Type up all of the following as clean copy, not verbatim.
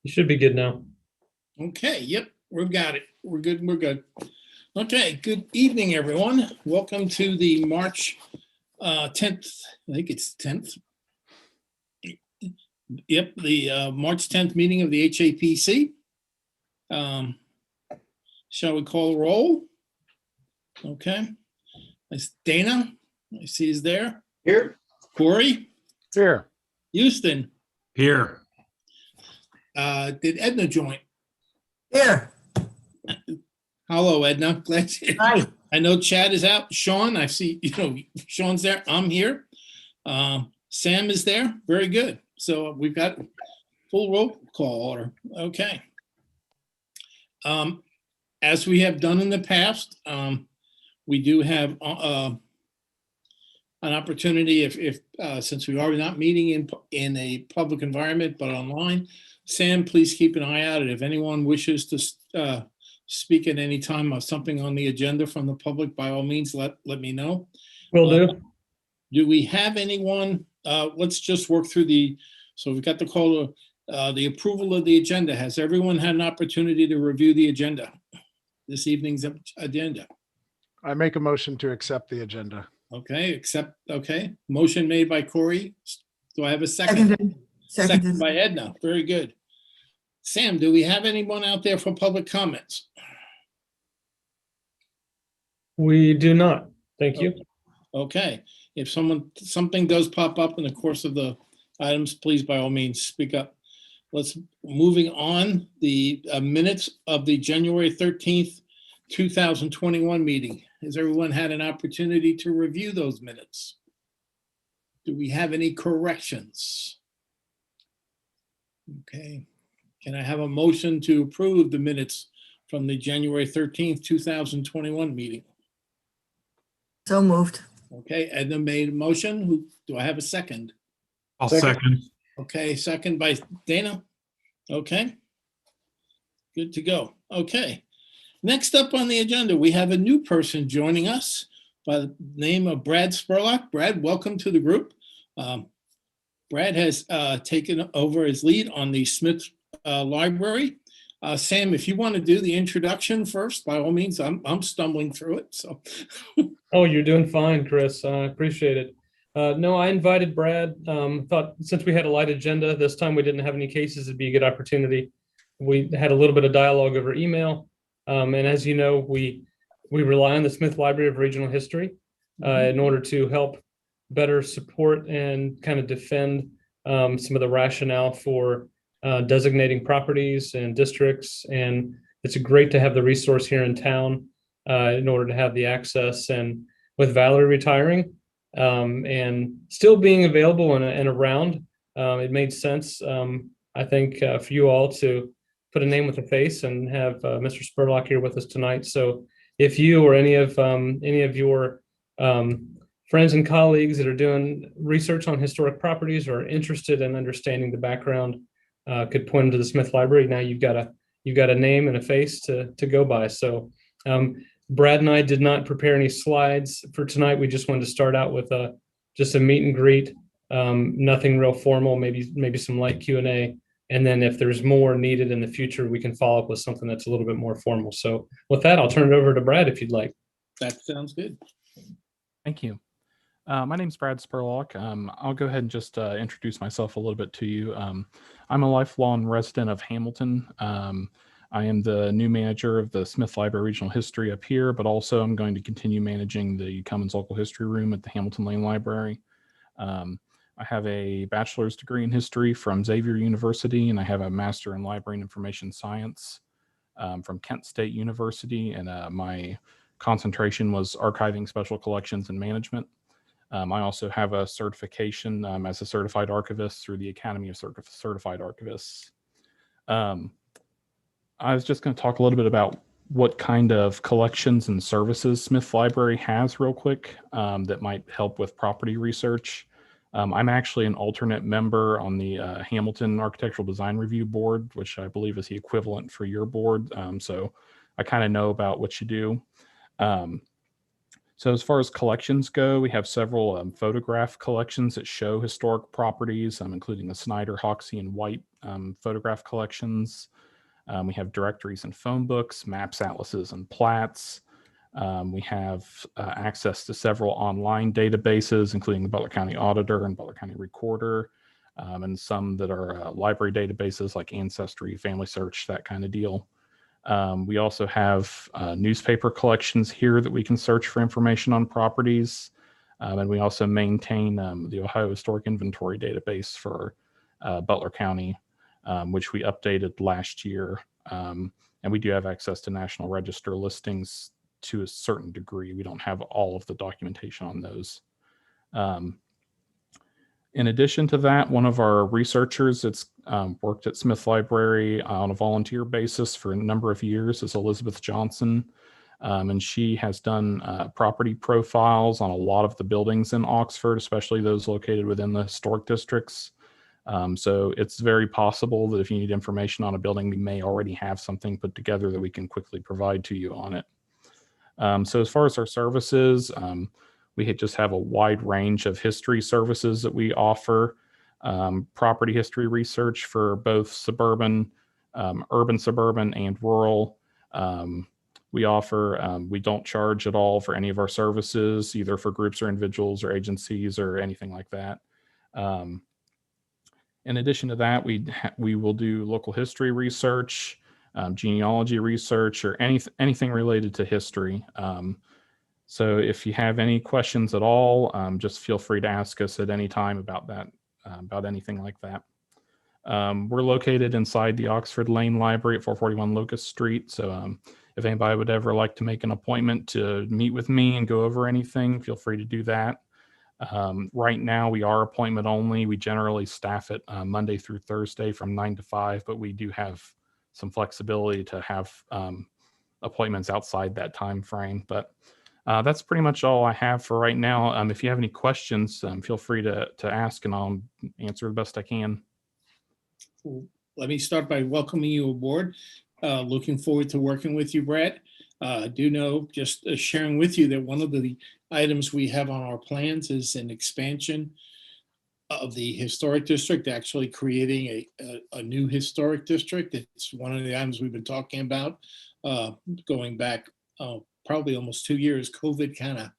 You should be good now. Okay, yep, we've got it. We're good, we're good. Okay, good evening, everyone. Welcome to the March 10th, I think it's 10th. Yep, the March 10th meeting of the HAPC. Shall we call a roll? Okay. It's Dana, I see is there. Here. Corey, Here. Houston, Here. did Edna join? Here. Hello, Edna. Glad you. Hi. I know Chad is out. Sean, I see, Sean's there. I'm here. Sam is there. Very good. So we've got full roll call order. Okay. As we have done in the past, we do have an opportunity if since we are not meeting in a public environment but online. Sam, please keep an eye out, and if anyone wishes to speak at any time of something on the agenda from the public, by all means, let me know. Will do. Do we have anyone? Let's just work through so we've got the call to the approval of the agenda. Has everyone had an opportunity to review the agenda, this evening's agenda? I make a motion to accept the agenda. Okay, okay. Motion made by Corey. Do I have a second? Seconded by Edna. Very good. Sam, do we have anyone out there for public comments? We do not. Thank you. Okay. If something does pop up in the course of the items, please by all means speak up. Moving on, the minutes of the January 13th, 2021 meeting. Has everyone had an opportunity to review those minutes? Do we have any corrections? Okay. Can I have a motion to approve the minutes from the January 13th, 2021 meeting? So moved. Okay, Edna made a motion. Do I have a second? I'll second. Okay, second by Dana. Okay. Good to go. Okay. Next up on the agenda, we have a new person joining us by the name of Brad Spurlock. Brad, welcome to the group. Brad has taken over as lead on the Smith Library. Sam, if you want to do the introduction first, by all means, I'm stumbling through it. So. Oh, you're doing fine, Chris. I appreciate it. No, I invited Brad. Thought since we had a light agenda this time, we didn't have any cases. It'd be a good opportunity. We had a little bit of dialogue over email. And as you know, we rely on the Smith Library of Regional History in order to help better support and kind of defend some of the rationale for designating properties and districts. And it's great to have the resource here in town in order to have the access. And with Valerie retiring and still being available and around, it made sense, I think, for you all to put a name with a face and have Mr. Spurlock here with us tonight. So if you or any of your friends and colleagues that are doing research on historic properties or are interested in understanding the background could point them to the Smith Library, now you've got a name and a face to go by. So Brad and I did not prepare any slides for tonight. We just wanted to start out with just a meet and greet, nothing real formal, maybe some light Q&A. And then if there's more needed in the future, we can follow up with something that's a little bit more formal. So with that, I'll turn it over to Brad if you'd like. That sounds good. Thank you. My name's Brad Spurlock. I'll go ahead and just introduce myself a little bit to you. I'm a lifelong resident of Hamilton. I am the new manager of the Smith Library Regional History up here, but also I'm going to continue managing the Cummins Local History Room at the Hamilton Lane Library. I have a bachelor's degree in history from Xavier University, and I have a master in library and information science from Kent State University, and my concentration was archiving, special collections, and management. I also have a certification as a certified archivist through the Academy of Certified Archivists. I was just going to talk a little bit about what kind of collections and services Smith Library has real quick that might help with property research. I'm actually an alternate member on the Hamilton Architectural Design Review Board, which I believe is the equivalent for your board. So I kind of know about what you do. So as far as collections go, we have several photograph collections that show historic properties, including the Snyder, Hoxie, and White photograph collections. We have directories and phone books, maps, atlases, and plats. We have access to several online databases, including the Butler County Auditor and Butler County Recorder, and some that are library databases like Ancestry, Family Search, that kind of deal. We also have newspaper collections here that we can search for information on properties. And we also maintain the Ohio Historic Inventory database for Butler County, which we updated last year. And we do have access to National Register listings to a certain degree. We don't have all of the documentation on those. In addition to that, one of our researchers that's worked at Smith Library on a volunteer basis for a number of years is Elizabeth Johnson. And she has done property profiles on a lot of the buildings in Oxford, especially those located within the historic districts. So it's very possible that if you need information on a building, we may already have something put together that we can quickly provide to you on it. So as far as our services, we just have a wide range of history services that we offer. Property history research for both suburban, urban, suburban, and rural. We offer, we don't charge at all for any of our services, either for groups or individuals or agencies or anything like that. In addition to that, we will do local history research, genealogy research, or anything related to history. So if you have any questions at all, just feel free to ask us at any time about that, about anything like that. We're located inside the Oxford Lane Library at 441 Locust Street. So if anybody would ever like to make an appointment to meet with me and go over anything, feel free to do that. Right now, we are appointment only. We generally staff it Monday through Thursday from 9 to 5, but we do have some flexibility to have appointments outside that time frame. But that's pretty much all I have for right now. If you have any questions, feel free to ask and I'll answer the best I can. Let me start by welcoming you aboard. Looking forward to working with you, Brad. I do know, just sharing with you, that one of the items we have on our plans is an expansion of the historic district, actually creating a new historic district. It's one of the items we've been talking about going back probably almost 2 years. COVID kind of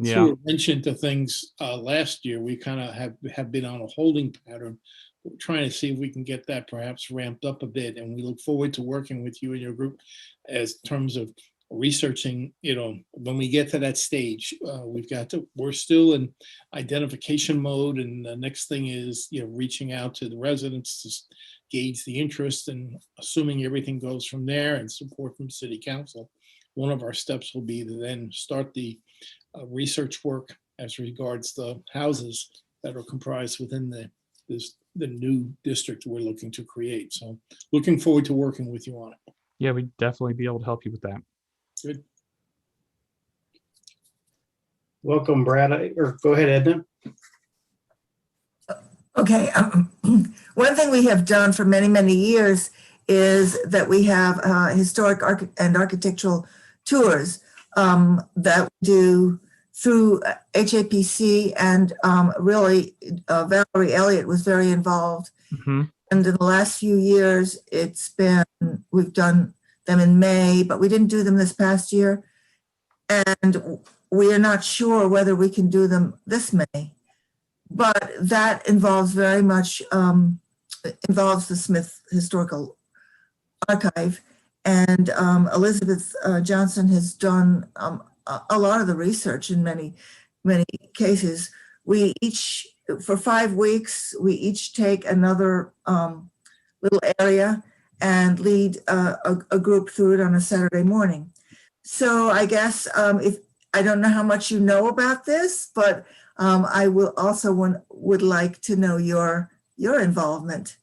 threw a wrench into things last year. We kind of have been on a holding pattern. We're trying to see if we can get that perhaps ramped up a bit. And we look forward to working with you and your group as terms of researching, when we get to that stage. We're still in identification mode. And the next thing is, reaching out to the residents to gauge the interest, and assuming everything goes from there and support from City Council. One of our steps will be to then start the research work as regards the houses that are comprised within the new district we're looking to create. So looking forward to working with you on it. Yeah, we'd definitely be able to help you with that. Good. Welcome, Brad. Or go ahead, Edna. Okay. One thing we have done for many, many years is that we have historic and architectural tours that we do through HAPC, and really Valerie Elliott was very involved. Mm-hmm. And in the last few years, we've done them in May, but we didn't do them this past year. And we are not sure whether we can do them this May. But that involves very much, involves the Smith Historical Archive. And Elizabeth Johnson has done a lot of the research in many, many cases. We each, for 5 weeks, we each take another little area and lead a group through it on a Saturday morning. So I guess I don't know how much you know about this, but I will also would like to know your involvement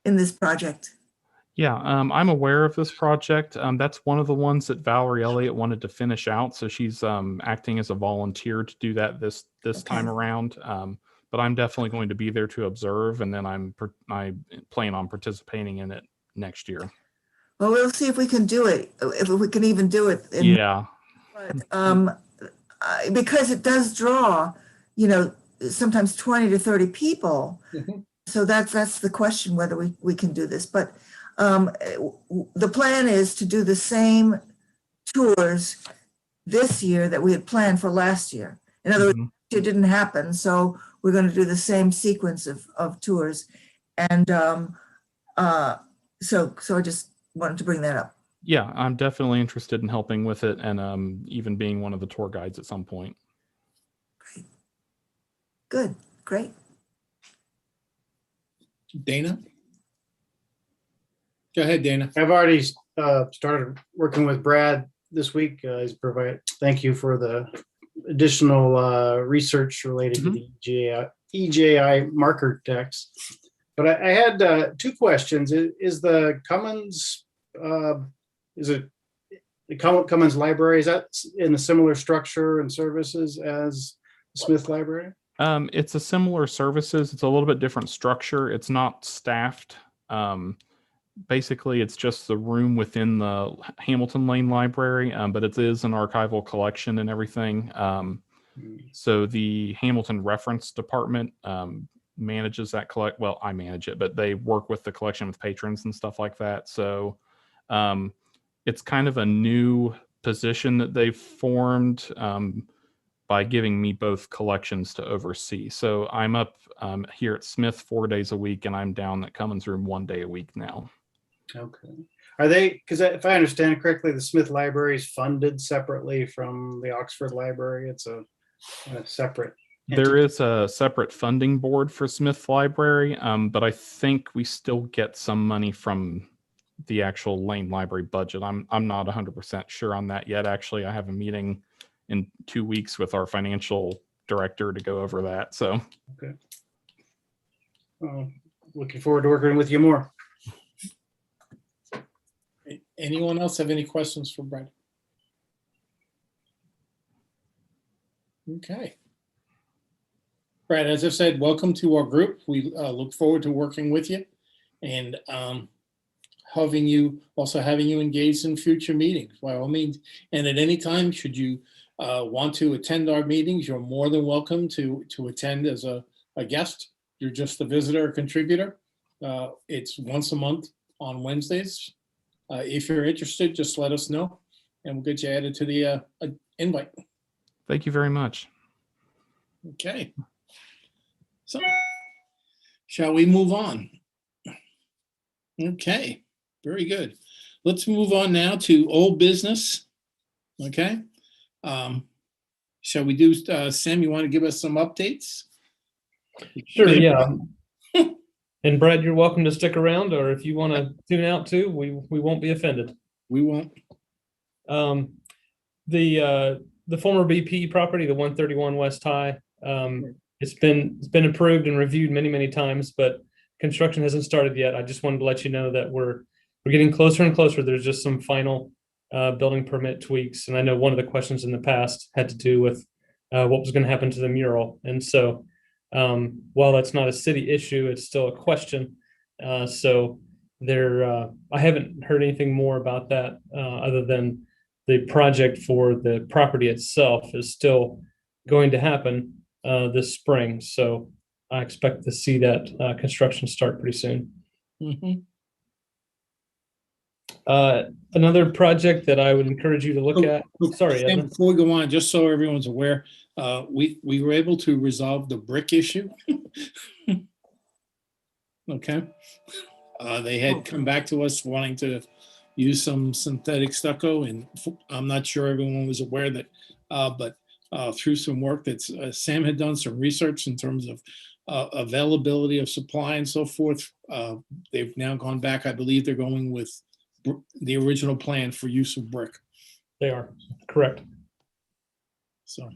in this project. Yeah, I'm aware of this project. That's one of the ones that Valerie Elliott wanted to finish out. So she's acting as a volunteer to do that this time around. But I'm definitely going to be there to observe, and then I plan on participating in it next year. Well, we'll see if we can do it, if we can even do it. Yeah. But because it does draw, sometimes 20 to 30 people. Mhm. So that's the question, whether we can do this. But the plan is to do the same tours this year that we had planned for last year. In other words, Mhm. it didn't happen, so we're going to do the same sequence of tours. And so I just wanted to bring that up. Yeah, I'm definitely interested in helping with it and even being one of the tour guides at some point. Good, great. Dana? Go ahead, Dana. I've already started working with Brad this week. He's thank you for the additional research related to the EJI marker text. But I had two questions. Is the Cummins, is it the Cummins Library, is that in a similar structure and services as the Smith Library? It's a similar services. It's a little bit different structure. It's not staffed. Basically, it's just the room within the Hamilton Lane Library, but it is an archival collection and everything. So the Hamilton Reference Department manages that well, I manage it, but they work with the collection with patrons and stuff like that. So it's kind of a new position that they've formed by giving me both collections to oversee. So I'm up here at Smith 4 days a week, and I'm down at Cummins Room 1 day a week now. Okay. Are they, because if I understand correctly, the Smith Library is funded separately from the Oxford Library? It's a separate There entity. is a separate funding board for Smith Library, but I think we still get some money from the actual Lane Library budget. I'm not 100% sure on that yet. Actually, I have a meeting in 2 weeks with our financial director to go over that. So, Okay. Looking forward to working with you more. Anyone else have any questions for Brad? Okay. Brad, as I said, welcome to our group. We look forward to working with you and having you engaged in future meetings by all means. And at any time, should you want to attend our meetings, you're more than welcome to attend as a guest. You're just a visitor or contributor. It's once a month on Wednesdays. If you're interested, just let us know and we'll get you added to the invite. thank you very much. Okay. So, shall we move on? Okay, very good. Let's move on now to old business. Okay. Shall we do, Sam, you want to give us some updates? Sure, yeah. And Brad, you're welcome to stick around, or if you want to tune out too, we won't be offended. We won't. The former BP property, the 131 West High, it's been approved and reviewed many times, but construction hasn't started yet. I just wanted to let you know that we're getting closer and closer. There's just some final building permit tweaks, and I know one of the questions in the past had to do with what was going to happen to the mural, and so while that's not a city issue, it's still a question. So I haven't heard anything more about that other than the project for the property itself is still going to happen this spring. So I expect to see that construction start pretty soon. Mhm. Another project that I would encourage you to look at. Sorry, Sam, Evan. before we go on, just so everyone's aware, we were able to resolve the brick issue. Okay. They had come back to us wanting to use some synthetic stucco, and I'm not sure everyone was aware that, but through some work that Sam had done, some research in terms of availability of supply and so forth, they've now gone back. I believe they're going with the original plan for use of brick. They are correct. So,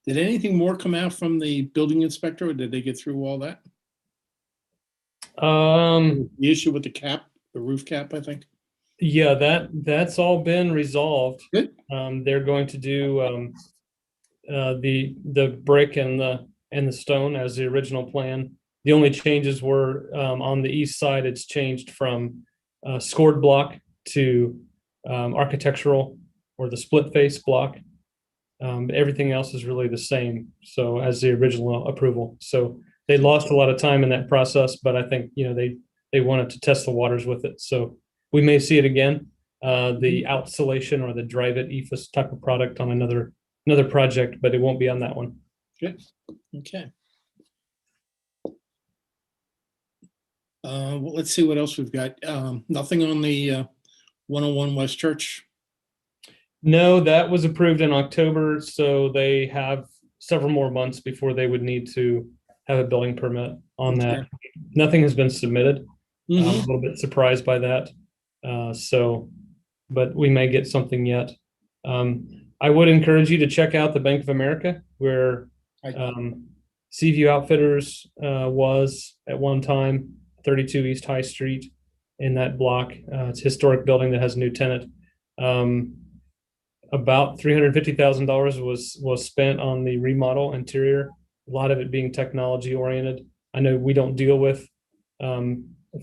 did anything more come out from the building inspector, or did they get through all that? The issue with the cap, the roof cap, I think. Yeah, that's all been resolved. Good. They're going to do the brick and the stone as the original plan. The only changes were on the east side. It's changed from scored block to architectural or the split face block. Everything else is really the same. So as the original approval. So they lost a lot of time in that process, but I think, they wanted to test the waters with it. So we may see it again. The outsolation or the drive it EFS type of product on another project, but it won't be on that one. Good. Okay. Well, let's see what else we've got. Nothing on the 101 West Church. No, that was approved in October, so they have several more months before they would need to have a building permit on that. Okay. Nothing has been submitted. I'm a Mhm. little bit surprised by that. But we may get something yet. I would encourage you to check out the Bank of America, where Seaview Outfitters was at one time, 32 East High Street in that block. It's a historic building that has a new tenant. About $350,000 was spent on the remodel interior, a lot of it being technology oriented. I know we don't deal with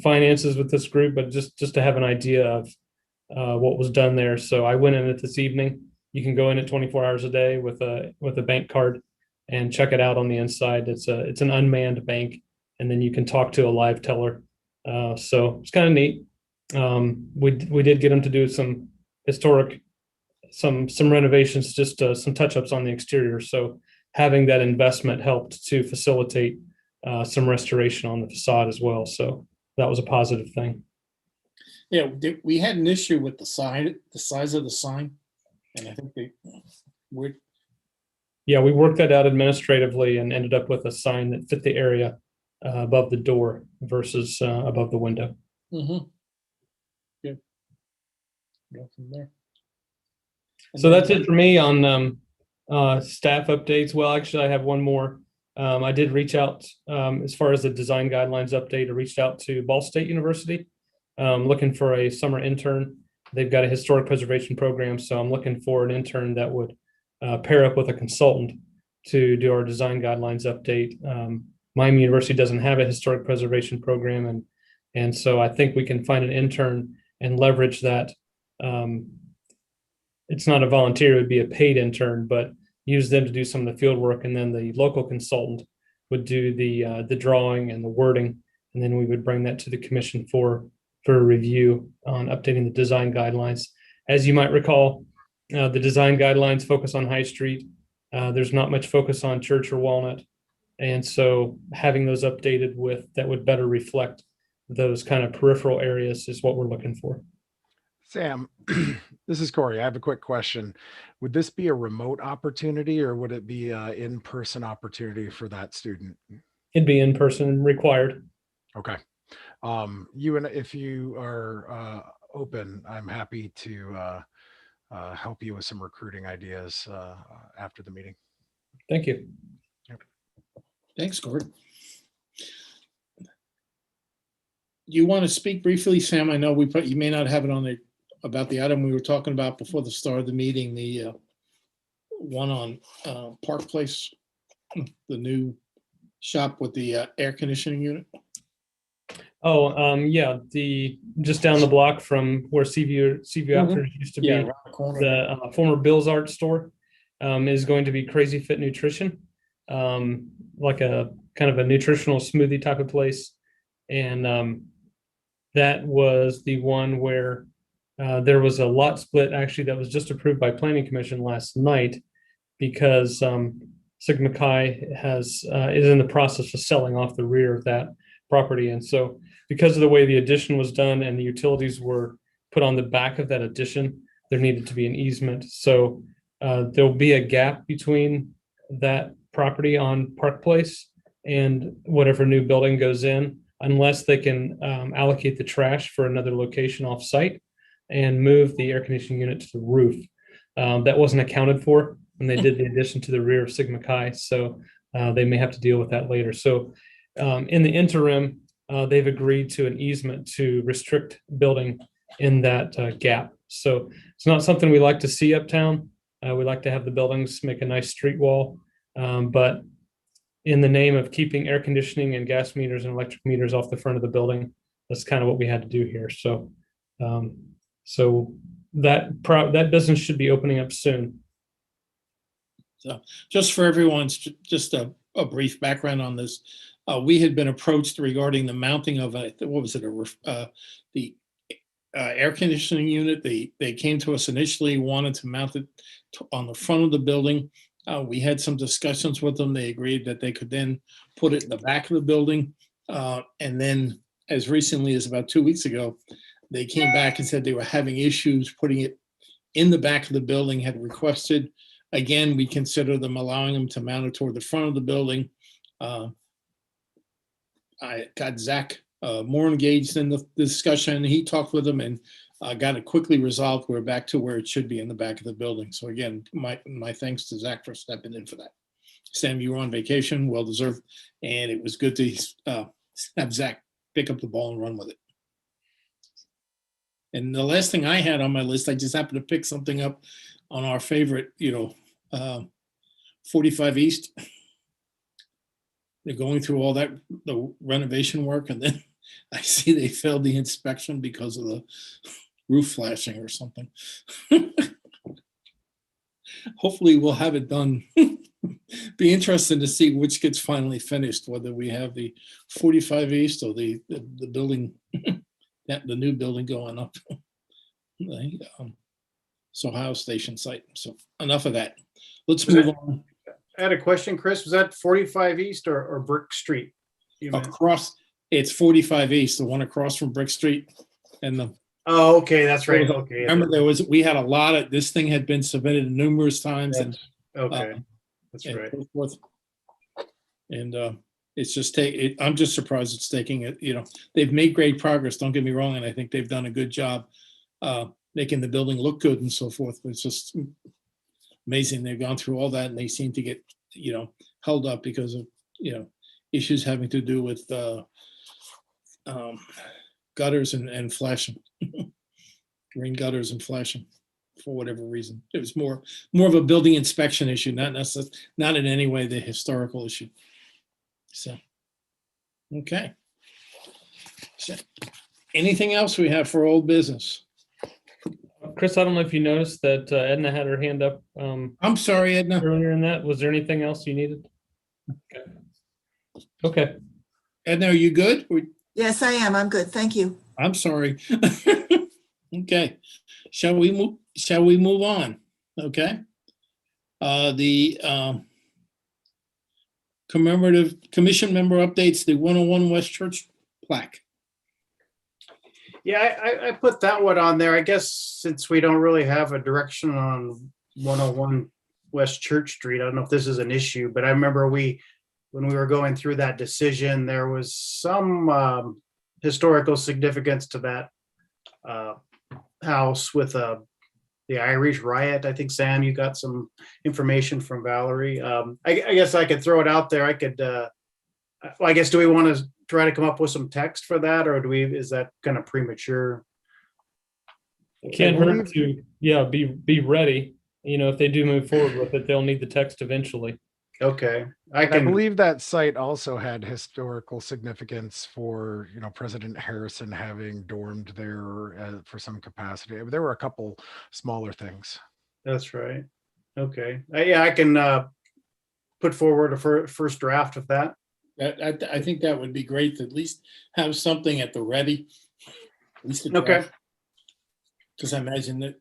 finances with this group, but just to have an idea of what was done there. So I went in it this evening. You can go in at 24 hours a day with a bank card and check it out on the inside. It's an unmanned bank, and then you can talk to a live teller. So it's kind of neat. We did get them to do some historic, some renovations, just some touch-ups on the exterior. So having that investment helped to facilitate some restoration on the facade as well. So that was a positive thing. Yeah, we had an issue with the size of the sign, and I think we worked that out administratively and ended up with a sign that fit the area above the door versus above the window. Mm-hmm. Good. Go from there. And So then- that's it for me on staff updates. Well, actually, I have one more. I did reach out as far as the design guidelines update. I reached out to Ball State University, looking for a summer intern. They've got a historic preservation program, so I'm looking for an intern that would pair up with a consultant to do our design guidelines update. Miami University doesn't have a historic preservation program, and so I think we can find an intern and leverage that. It's not a volunteer, it would be a paid intern, but use them to do some of the field work, and then the local consultant would do the drawing and the wording, and then we would bring that to the commission for a review on updating the design guidelines. As you might recall, the design guidelines focus on High Street. There's not much focus on Church or Walnut, and so having those updated with that would better reflect those kind of peripheral areas is what we're looking for. Sam, this is Corey. I have a quick question. Would this be a remote opportunity or would it be an in-person opportunity for that student? It'd be in person required. Okay. If you are open, I'm happy to help you with some recruiting ideas after the meeting. Thank you. Thanks, Gord. You want to speak briefly, Sam? I know you may not have it on about the item we were talking about before the start of the meeting, the one on Park Place, the new shop with the air conditioning unit. Oh, yeah, just down the block from where Seaview Outfitters used to be, around the corner. the former Bill's Art store is going to be Crazy Fit Nutrition, like a kind of a nutritional smoothie type of place. And that was the one where there was a lot split actually that was just approved by Planning Commission last night, because Sigma Chi is in the process of selling off the rear of that property. And so because of the way the addition was done and the utilities were put on the back of that addition, there needed to be an easement. So there'll be a gap between that property on Park Place and whatever new building goes in, unless they can allocate the trash for another location off site and move the air conditioning unit to the roof. That wasn't accounted for when they did the addition to the rear of Sigma Chi. So they may have to deal with that later. So in the interim, they've agreed to an easement to restrict building in that gap. So it's not something we like to see uptown. We like to have the buildings make a nice street wall, but in the name of keeping air conditioning and gas meters and electric meters off the front of the building, that's kind of what we had to do here. So, so that business should be opening up soon. So just for everyone's, just a brief background on this. We had been approached regarding the mounting of the air conditioning unit. They came to us initially, wanted to mount it on the front of the building. We had some discussions with them. They agreed that they could then put it in the back of the building. And then as recently as about 2 weeks ago, they came back and said they were having issues putting it in the back of the building, had requested, again, we consider them allowing them to mount it toward the front of the building. I got Zach more engaged in the discussion. He talked with them and got it quickly resolved. We're back to where it should be in the back of the building. So again, my thanks to Zach for stepping in for that. Sam, you were on vacation, well deserved, and it was good to have Zach pick up the ball and run with it. And the last thing I had on my list, I just happened to pick something up on our favorite, 45 East. They're going through all that, the renovation work, and then I see they failed the inspection because of the roof flashing or something. Hopefully we'll have it done. Be interesting to see which gets finally finished, whether we have the 45 East or the building, the new building going up. Ohio Station site. So enough of that. Let's move on. I had a question, Chris. Was that 45 East or Brick Street? Across, it's 45 East, the one across from Brick Street. And Oh, okay, that's right. Okay. remember we had a lot of, this thing had been submitted numerous times. Okay, that's and right. so forth. And it's just I'm just surprised it's taking it, they've made great progress, don't get me wrong, and I think they've done a good job making the building look good and so forth, but it's just amazing they've gone through all that and they seem to get held up because of issues having to do with gutters and flashing. Green gutters and flashing for whatever reason. It was more of a building inspection issue, not in any way the historical issue. So, okay. So, anything else we have for old business? Chris, I don't know if you noticed that Edna had her hand up I'm sorry, Edna. earlier in that. Was there anything else you needed? Okay. Edna, are you good? Yes, I am. I'm good. Thank you. I'm sorry. Okay. Shall we move on? Okay. The commemorative commission member updates, the 101 West Church plaque. Yeah, I put that one on there. I guess since we don't really have a direction on 101 West Church Street, I don't know if this is an issue, but I remember when we were going through that decision, there was some historical significance to that house with the Irish riot. I think, Sam, you got some information from Valerie. I guess I could throw it out there. I guess, do we want to try to come up with some text for that, or is that kind of premature? Can't hurt to, be ready. If they do move forward with it, they'll need the text eventually. Okay. I believe that site also had historical significance for, President Harrison having dormed there for some capacity. There were a couple smaller things. That's right. Okay. I can put forward a first draft of that. I think that would be great to at least have something at the ready. Okay. Because I imagine that,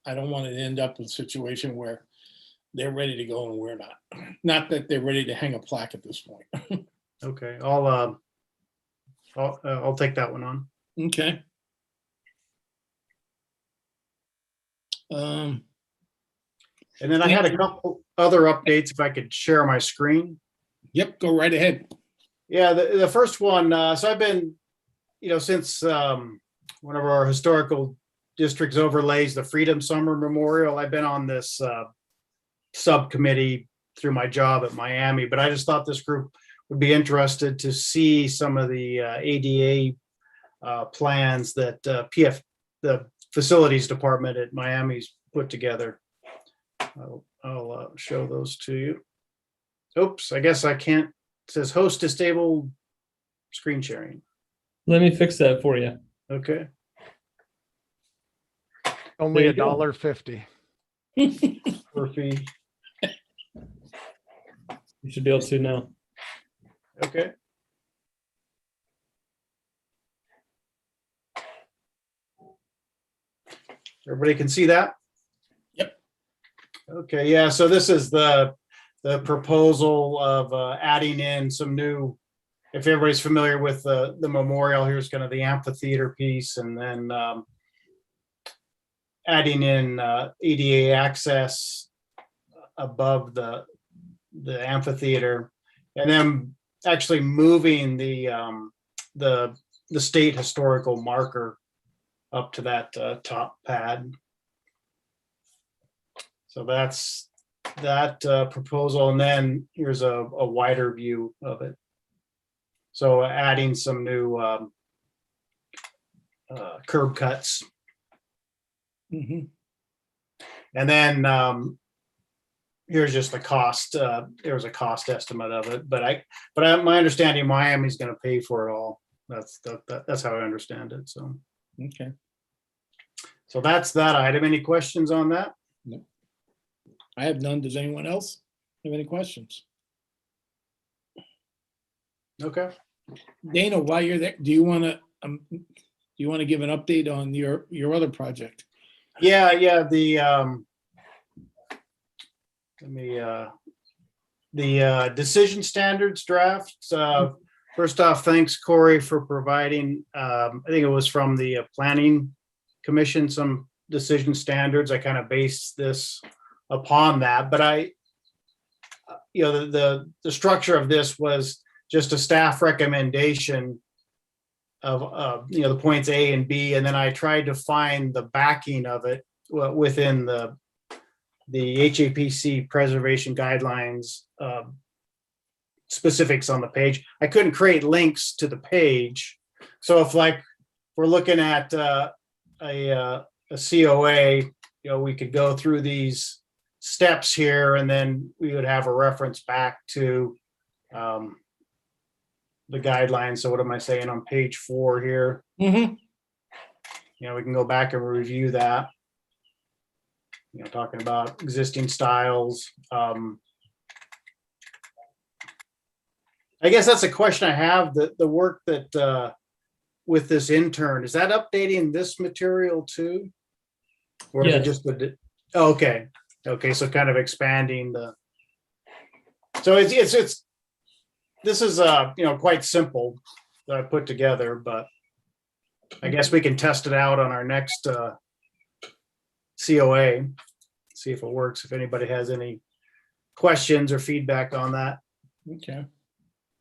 I don't want to end up in a situation where they're ready to go and we're not. Not that they're ready to hang a plaque at this point. Okay, I'll take that one on. Okay. And then I had a couple other updates if I could share my screen. Yep, go right ahead. Yeah, the first one, so I've been, since one of our historical districts overlays the Freedom Summer Memorial, I've been on this subcommittee through my job at Miami, but I just thought this group would be interested to see some of the ADA plans that the facilities department at Miami's put together. I'll show those to you. Oops, I guess I can't. It says host disabled screen sharing. Let me fix that for you. Okay. Only There you go. $1.50. For fee. You should be able to now. Okay. Everybody can see that? Yep. Okay, yeah, so this is the proposal of adding in some new, if everybody's familiar with the memorial, here's kind of the amphitheater piece, and then adding in ADA access above the amphitheater, and then actually moving the state historical marker up to that top pad. So that's that proposal, and then here's a wider view of it. So adding some new curb cuts. Mhm. And then here's just the cost. There was a cost estimate of it, but my understanding, Miami's going to pay for it all. That's how I understand it. So Okay. so that's that item. Any questions on that? No. I have none. Does anyone else have any questions? Okay. Dana, while you're there, do you want to give an update on your other project? Yeah. The decision standards drafts. First off, thanks Corey for providing. I think it was from the Planning Commission, some decision standards. I kind of based this upon that, but the structure of this was just a staff recommendation of the points A and B, and then I tried to find the backing of it within the HAPC preservation guidelines specifics on the page. I couldn't create links to the page, so if we're looking at a COA, we could go through these steps here, and then we would have a reference back to the guidelines. So what am I saying on page 4 here? Mm-hmm. We can go back and review that. Talking about existing styles. I guess that's a question I have. The work that with this intern, is that updating this material too? Or is it Yes. just okay. So kind of expanding so it's this is quite simple that I put together, but I guess we can test it out on our next COA, see if it works, if anybody has any questions or feedback on that. Okay.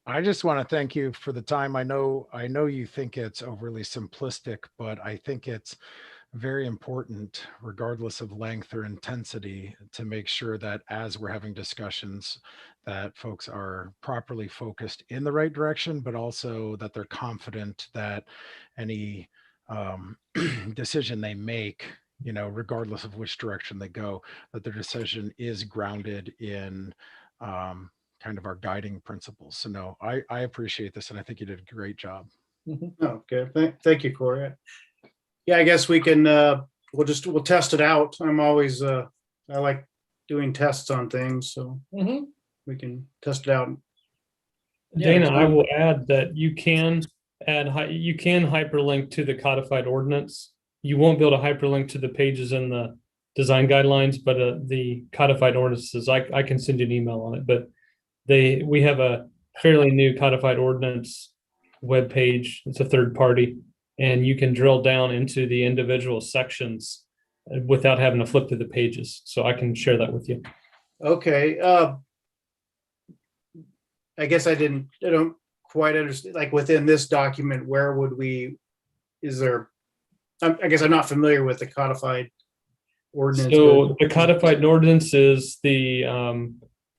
I just want to thank you for the time. I know you think it's overly simplistic, but I think it's very important, regardless of length or intensity, to make sure that as we're having discussions, that folks are properly focused in the right direction, but also that they're confident that any decision they make, regardless of which direction they go, that their decision is grounded in kind of our guiding principles. So no, I appreciate this, and I think you did a great job. Mm-hmm. Okay, thank you, Corey. Yeah, I guess we can, we'll test it out. I'm always, I like doing tests on things, so Mm-hmm. we can test it out. Dana, I will add that you can hyperlink to the codified ordinance. You won't be able to hyperlink to the pages in the design guidelines, but the codified ordinances, I can send you an email on it, but we have a fairly new codified ordinance webpage. It's a third party, and you can drill down into the individual sections without having to flip through the pages. So I can share that with you. Okay. I guess I don't quite understand, like within this document, where would I guess I'm not familiar with the codified ordinance. So the codified ordinance is the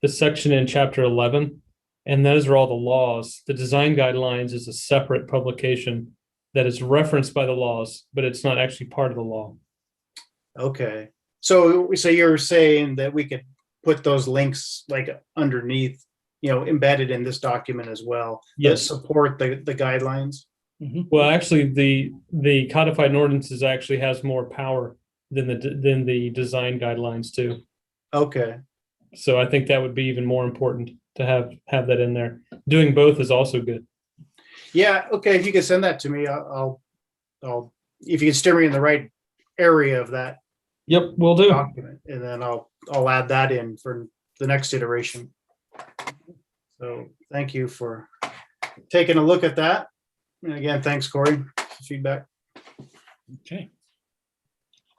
section in chapter 11, and those are all the laws. The design guidelines is a separate publication that is referenced by the laws, but it's not actually part of the law. Okay. So you're saying that we could put those links like underneath, embedded in this document as well. Yes. That support the guidelines. Mm-hmm. Well, actually, the codified ordinances actually has more power than the design guidelines too. Okay. So I think that would be even more important to have that in there. Doing both is also good. Yeah, okay, if you could send that to me, I'll if you can steer me in the right area of that Yep, will do. document, and then I'll add that in for the next iteration. So thank you for taking a look at that. And again, thanks, Corey, for feedback. Okay.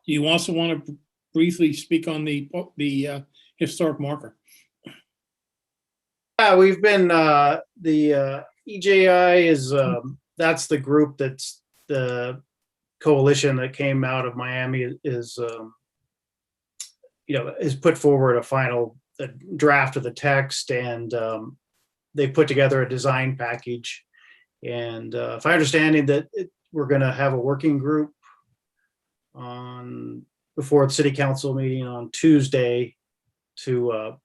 Do you also want to briefly speak on the historic marker? Yeah, we've been, the EJI is, that's the group that's the coalition that came out of Miami is, is put forward a final draft of the text, and they put together a design package. And if I understand that we're going to have a working group before the city council meeting on Tuesday to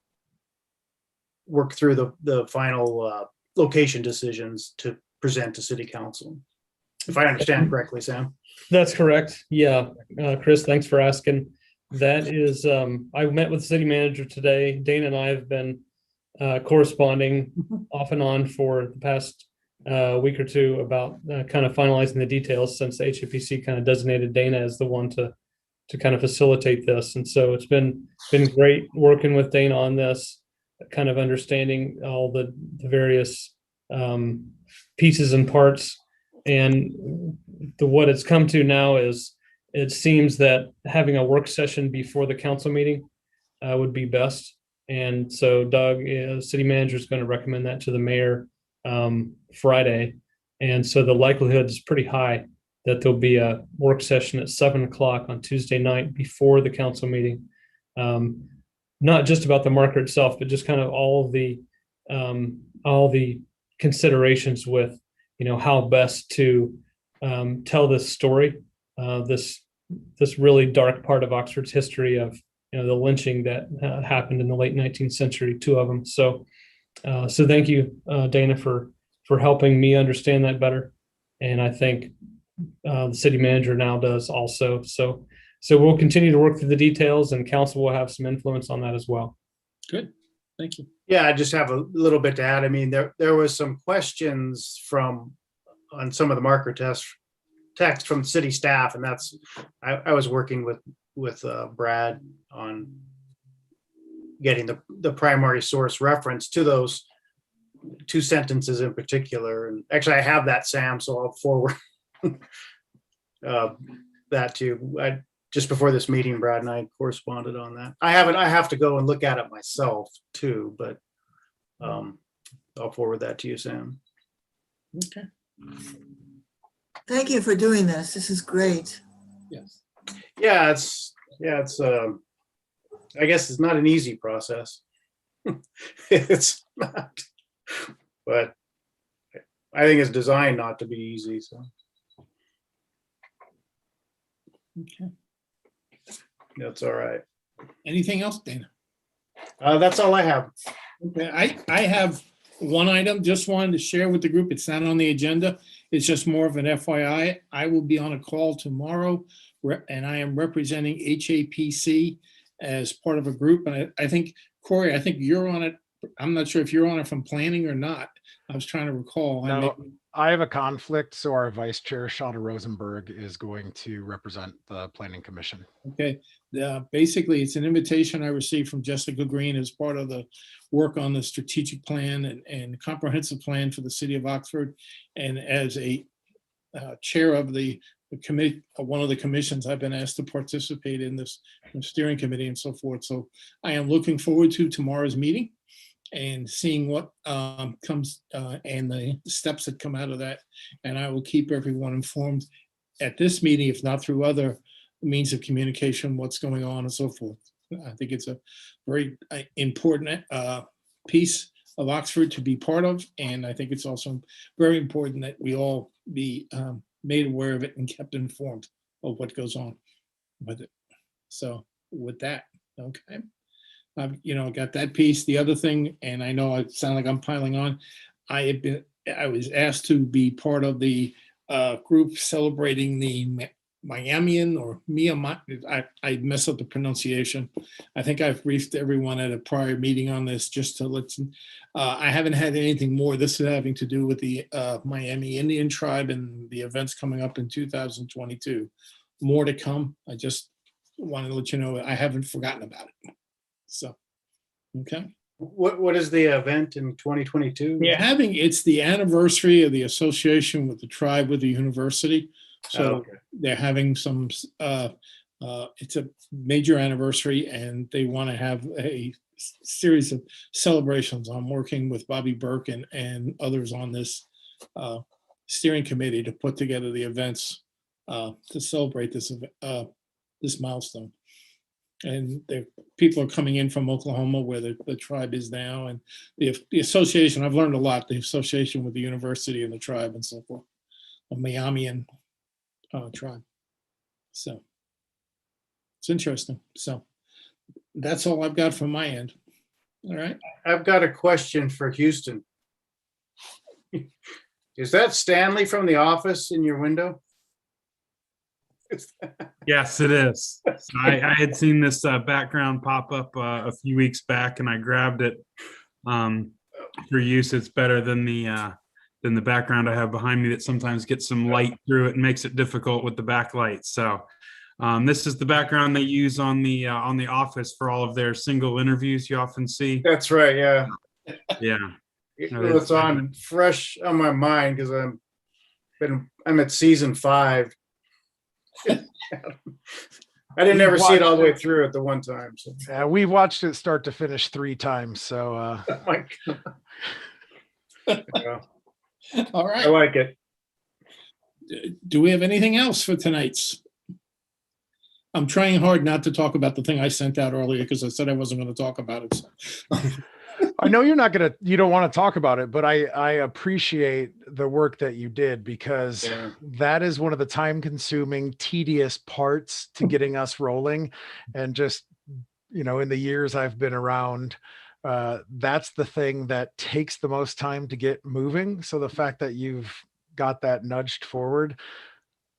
work through the final location decisions to present to city council. If I understand correctly, Sam. That's correct. Yeah. Chris, thanks for asking. That is, I met with the city manager today. Dana and I have been corresponding off and on for the past week or two about kind of finalizing the details, since the HAPC kind of designated Dana as the one to kind of facilitate this. And so it's been great working with Dana on this, kind of understanding all the various pieces and parts. And what it's come to now is it seems that having a work session before the council meeting would be best. And so Doug, city manager, is going to recommend that to the mayor Friday. And so the likelihood is pretty high that there'll be a work session at 7:00 on Tuesday night before the council meeting. Not just about the marker itself, but just kind of all the considerations with, how best to tell this story, this really dark part of Oxford's history of, the lynching that happened in the late 19th century, 2 of them. So thank you, Dana, for helping me understand that better. And I think the city manager now does also. So we'll continue to work through the details, and council will have some influence on that as well. Good. Thank you. Yeah, I just have a little bit to add. I mean, there was some questions on some of the marker text from city staff, and that's I was working with Brad on getting the primary source reference to those 2 sentences in particular. And actually, I have that, Sam, so I'll forward that to you. Just before this meeting, Brad and I corresponded on that. I have to go and look at it myself too, but I'll forward that to you, Sam. Okay. Thank you for doing this. This is great. Yes. Yeah, it's I guess it's not an easy process. It's not, but I think it's designed not to be easy. So. Okay. That's all right. Anything else, Dana? That's all I have. Okay, I have one item, just wanted to share with the group. It's not on the agenda. It's just more of an FYI. I will be on a call tomorrow, and I am representing HAPC as part of a group. And I think, Corey, I think you're on it. I'm not sure if you're on it from planning or not. I was trying to recall. No, I have a conflict, so our vice chair, Shauna Rosenberg, is going to represent the planning commission. Okay. Basically, it's an invitation I received from Jessica Green as part of the work on the strategic plan and comprehensive plan for the city of Oxford. And as a chair of the committee, one of the commissions, I've been asked to participate in this steering committee and so forth. So I am looking forward to tomorrow's meeting and seeing what comes and the steps that come out of that. And I will keep everyone informed at this meeting, if not through other means of communication, what's going on and so forth. I think it's a very important piece of Oxford to be part of. And I think it's also very important that we all be made aware of it and kept informed of what goes on with it. So with that, okay. Got that piece. The other thing, and I know I sound like I'm piling on, I was asked to be part of the group celebrating the Miamian or I mess up the pronunciation. I think I've briefed everyone at a prior meeting on this just to I haven't had anything more. This is having to do with the Miami Indian tribe and the events coming up in 2022. More to come. I just wanted to let you know I haven't forgotten about it. So, okay. What is the event in 2022? It's the anniversary of the association with the tribe with the university. So Okay. they're having some, it's a major anniversary and they want to have a series of celebrations. I'm working with Bobby Burke and others on this steering committee to put together the events to celebrate this milestone. And people are coming in from Oklahoma where the tribe is now, and the association, I've learned a lot, the association with the university and the tribe and so forth, a Miamian tribe. So it's interesting. So that's all I've got from my end. All right. I've got a question for Houston. Is that Stanley from The Office in your window? Yes, it is. So I had seen this background pop up a few weeks back, and I grabbed it for use. It's better than the background I have behind me that sometimes gets some light through it and makes it difficult with the backlight. So this is the background they use on the Office for all of their single interviews you often see. That's right. Yeah. Yeah. It's on fresh on my mind because I'm at season 5. I didn't ever see it all the way through at the one time. So. We watched it start to finish 3 times. So Oh my God. Yeah. All right. I like it. Do we have anything else for tonight's? I'm trying hard not to talk about the thing I sent out earlier because I said I wasn't going to talk about it. So. I know you don't want to talk about it, but I appreciate the work that you did because that is one of the time consuming, tedious parts to getting us rolling. And just, in the years I've been around, that's the thing that takes the most time to get moving. So the fact that you've got that nudged forward,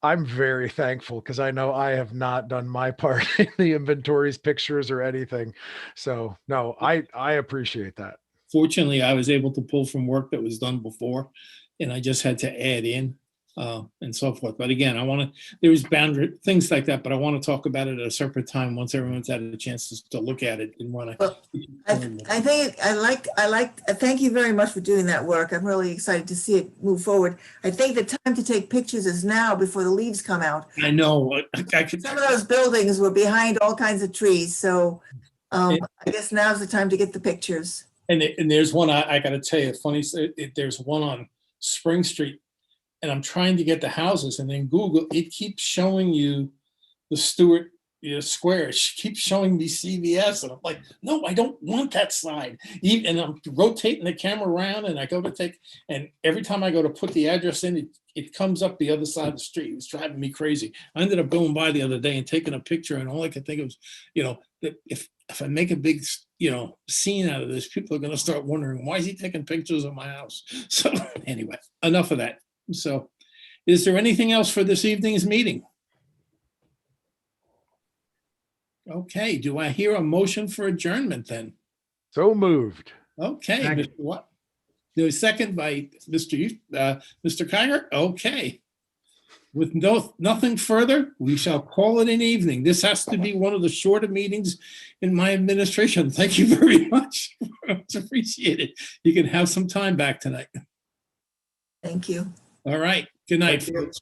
I'm very thankful because I know I have not done my part in the inventories, pictures, or anything. So no, I appreciate that. Fortunately, I was able to pull from work that was done before, and I just had to add in and so forth. But again, there's boundary things like that, but I want to talk about it at a separate time once everyone's had a chance to look at it and want to. Well, I think thank you very much for doing that work. I'm really excited to see it move forward. I think the time to take pictures is now before the leaves come out. I know. Some of those buildings were behind all kinds of trees. So I guess now's the time to get the pictures. And there's one, I got to tell you, funny, there's one on Spring Street, and I'm trying to get the houses, and then Google, it keeps showing you the Stewart Square. It keeps showing me CVS, and I'm like, no, I don't want that side. And I'm rotating the camera around, and I go to and every time I go to put the address in, it comes up the other side of the street. It's driving me crazy. I ended up going by the other day and taking a picture, and all I could think of was, that if I make a big, scene out of this, people are going to start wondering, why is he taking pictures of my house? So anyway, enough of that. So is there anything else for this evening's meeting? Okay. Do I hear a motion for adjournment then? So moved. Okay. Second. Mr. What? There's a second by Mr. Kiger. Okay. With nothing further, we shall call it an evening. This has to be one of the shorter meetings in my administration. Thank you very much. It's appreciated. You can have some time back tonight. Thank you. All right. Good night, Thank you. folks.